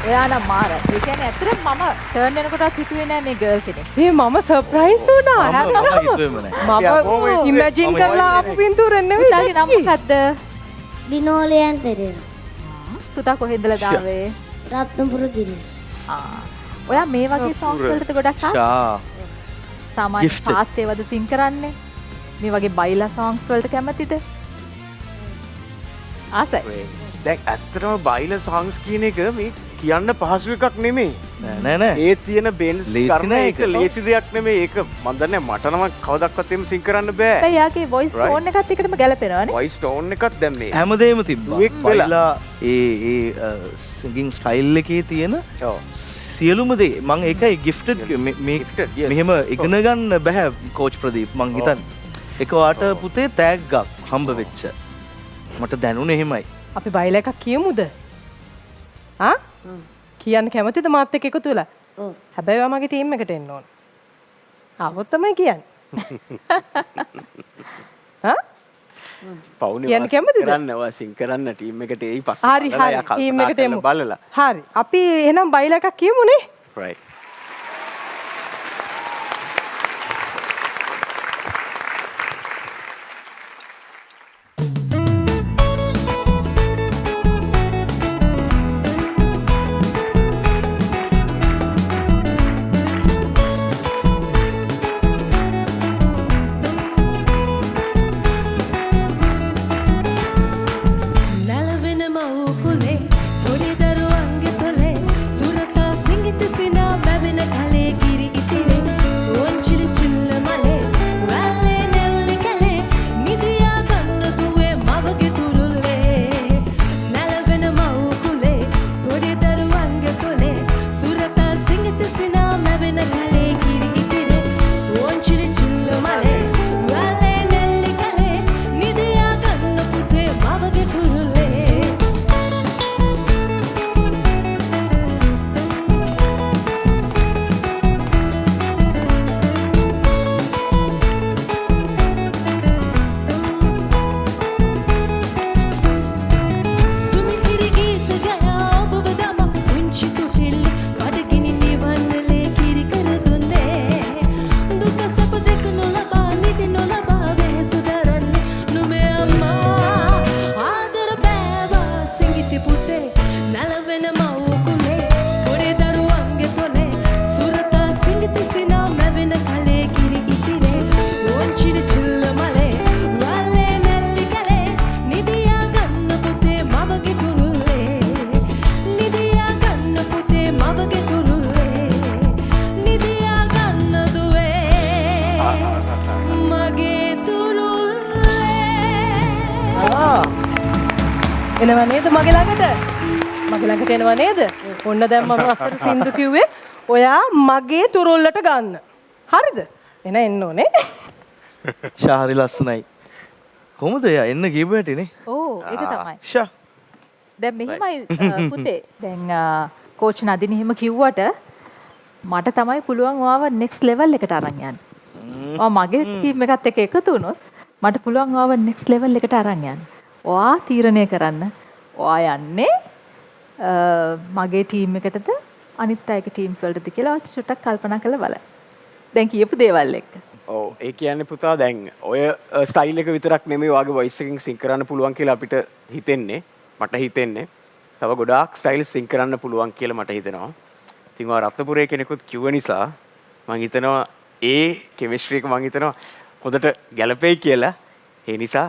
එයා නම් මාර. ඒ කියන්නේ ඇත්තටම මම ටර්න් වෙනකොටත් හිතුවේ නෑ මේ ගර්ල් කෙනෙක්. මේ මම සර්ප්‍රයිස් වුණා. මම හිතුවේම නෑ. මම ඉමැජින් කරලා ආපු පින්තූරෙ නෙවෙයි. පුතාගේ නම මොකද්ද? ලිනෝලියන් පෙරේරා. පුතා කොහෙන්දලා දාවේ? රත්නපුර ගිරිය. ඔයා මේ වගේ songs වලට ගොඩක් ෂා සාමාන්‍ය Gifted. fast ඒවද sing කරන්නේ? මේ වගේ බයිලා songs වලට කැමතිද? ආසයි. දැන් ඇත්තටම බයිලා songs කියන එක මේ කියන්න පහසු එකක් නෙමෙයි. නෑ ඒ තියෙන බෙන්ස් ලේසි කරන නෑ එක ඒක. ලේසි දෙයක් නෙමෙයි. ඒක මම දන්නේ මට නම් කවදාවත් එහෙම සිං කරන්න බෑ. හැබැයි යාගේ voice Right. tone එකත් එකටම ගැලපෙනවනේ. වොයිස් ටෝන් එකක් දැන් මේ. හැමදේම තිබ්බා. දුවෙක් වෙලා. බයිලා ඒ සිංගින් ස්ටයිල් එකේ තියෙන ඔව්. සියලුම දේ මං ඒකයි ගිෆ්ටඩ් මේ Gifted, yes. මෙහෙම ඉගෙන ගන්න බෑ කෝච් ප්‍රදීප් මං හිතන්නේ එක වාට පුතේ තෑග්ගක් හම්බ වෙච්ච මට දැනුනේ එහෙමයි අපි බයිලා එකක් කියමුද? ආ? කියන්න කැමතිද මාත් එක්ක එකතු වෙලා? ඔව්. හැබැයි ඔයා මගේ ටීම් එකට එන්න ඕන. ආවොත් තමයි කියන්නේ. ආ? පවුනේ කියන්න කැමතිද? කරන්න ඔයා සිං කරන්න ටීම් එකට එයි පස්සේ. හරි බලලා හරි එයා කල්පනා ටීම් එකට එමු. කරලා බලලා. හරි. අපි එහෙනම් බයිලා එකක් කියමුනේ. right. නැලවෙන මව්කුලේ පොඩි දරුවන්ගේ තොලේ සුරතා සිඟිත සිනා බැවෙන කලේ කිරි ඉතිරේ වොන්චිලි චිල්ල මලේ වැල්ලේ නෙල්ලි කලේ නිදියා ගන්න දුවේ මවගේ තුරුල්ලේ නැලවෙන මව්කුලේ පොඩි දරුවන්ගේ තොලේ සුරතා සිඟිත සිනා බැවෙන කලේ කිරි ඉතිරේ වොන්චිලි චිල්ල මලේ වැල්ලේ නෙල්ලි කලේ නිදියා ගන්න පුතේ මවගේ තුරුල්ලේ සුමිහිරි ගීත ගයා ඔබව දම පුංචි තුහිල්ල බඩගිනි නිවන්නලේ කිරි කර දුන්නේ දුක සැප දෙක නොලබා නිදි නොලබා වෙහෙස දරන්නේ නුඹේ අම්මා ආදර බෑවා සිඟිති පුතේ නැලවෙන මව් කුලේ පොඩි දරුවන්ගේ තොලේ සුරතා සිඟිති සිනා මැවෙන කලේ කිරි ඉතිරේ වොන්චිලි චිල්ල මලේ වල්ලේ නැල්ලි කලේ නිදියා ගන්න පුතේ මවගේ තුරුල්ලේ නිදියා ගන්න පුතේ මවගේ තුරුල්ලේ නිදියා ගන්න දුවේ මගේ තුරුල්ලේ එනවා නේද මගේ ළඟට? මගේ ළඟට එනවා නේද? ඔන්න දැන් මම අතර සින්දු කිව්වේ ඔයා මගේ තුරුල්ලට ගන්න. හරිද? එන්න ඕනේ. ෂා හරි ලස්සනයි කොහොමද එයා එන්න කියපු හැටිනේ ඕ ඒක තමයි. ෂා දැන් මෙහෙමයි පුතේ. දැන් කෝච් නදිනි එහෙම කිව්වට මට තමයි පුළුවන් ඔයාව next level එකට අරන් යන්න. ඔයා මගේ ටීම් එකත් එක්ක එකතු වුණොත් මට පුළුවන් ඔයාව next level එකට අරන් යන්න. ඔයා තීරණය කරන්න. ඔයා යන්නේ මගේ ටීම් එකටද අනිත් අයගේ ටීම්ස් වලටද කියලා ඔයා චුට්ටක් කල්පනා කරලා බලන්න. දැන් කියපු දේවල් එක්ක. ඔව් ඒ කියන්නේ පුතා දැන් ඔය ස්ටයිල් එක විතරක් නෙමෙයි ඔයාගේ වොයිස් එකකින් සිං කරන්න පුළුවන් කියලා අපිට හිතෙන්නේ. මට හිතෙන්නේ. තව ගොඩාක් ස්ටයිල් සිං කරන්න පුළුවන් කියලා මට හිතෙනවා. ඉතින් ඔයා රත්නපුරේ කෙනෙකුත් කිව්ව නිසා මම හිතනවා ඒ කෙමිස්ට්‍රි එක මම හිතනවා හොඳට ගැලපෙයි කියලා. ඒ නිසා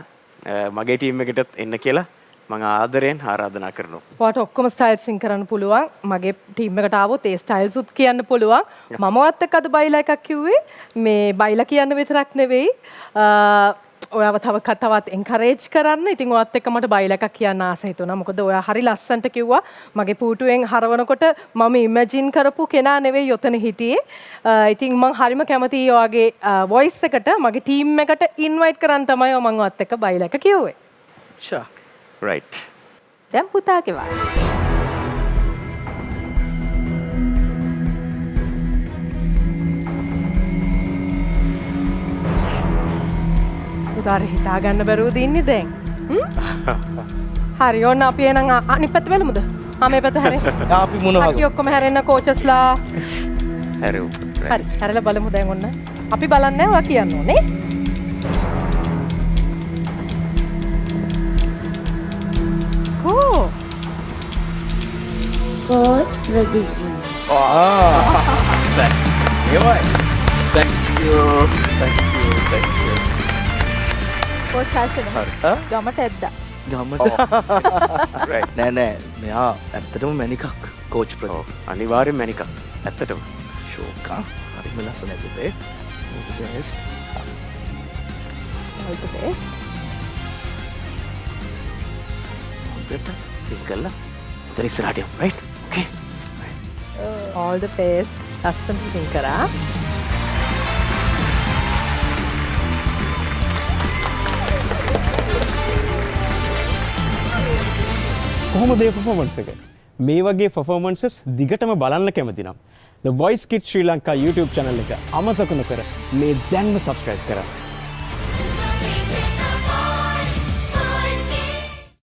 මගේ ටීම් එකටත් එන්න කියලා මම ආදරයෙන් ආරාධනා කරනවා. ඔයාට ඔක්කොම ස්ටයිල් සිං කරන්න පුළුවන්. මගේ ටීම් එකට ආවොත් ඒ ස්ටයිල්ස් උත් කියන්න පුළුවන්. මමවත් එක්ක අද බයිලා එකක් කිව්වේ. මේ බයිලා කියන්න විතරක් නෙවෙයි. ඔයාව තව තවත් එන්කරේජ් කරන්න. ඉතින් ඔයත් එක්ක මට බයිලා එකක් කියන්න ආස හිතුණා. මොකද ඔයා හරි ලස්සනට කිව්වා. මගේ පුටුවෙන් හරවනකොට මම ඉමැජින් කරපු කෙනා නෙවෙයි ඔතන හිටියේ. ඉතින් මම හරිම කැමතියි ඔයාගේ වොයිස් එකට මගේ ටීම් එකට ඉන්වයිට් කරන්න තමයි මම ඔයත් එක්ක බයිලා එක කිව්වේ. ෂා right. දැන් පුතාගේ වාර. පුතාට හිතා ගන්න බැරුවද ඉන්නේ දැන්? හරි ඔන්න අපි එහෙනම් අනිත් පැත්ත බලමුද? මේ පැත්ත හැරෙන්න. අපි මොන අපි ඔක්කොම හැරෙන්න කෝචස්ලා. හැරෙව්. හරි. හැරලා බලමු දැන් ඔන්න. අපි බලන්නේ ඔයා කියන්න ඕනේ. කෝ. කෝච් ප්‍රදීප්. ඒවයි. Thank you. Thank you. Thank you. Coach Harshana ගමට ඇද්දා. ගමට right. නෑ නෑ මෙයා ඇත්තටම මැනිකක් කෝච් ප්‍රදීප්. අනිවාර්යෙන් මැනිකක්. ඇත්තටම. ශෝකා හරිම ලස්සන පුතේ. Yes. all the best. හොඳට සිං කරලා උතන ඉස්සරහට යමු. right? okay. all the best. ලස්සනට ඉතින් කරා. කොහොමද මේ performance එක? මේ වගේ performances දිගටම බලන්න කැමති නම් The Voice Kids Sri Lanka YouTube channel එක අමතක නොකර මේ දැන්ම subscribe කරන්න.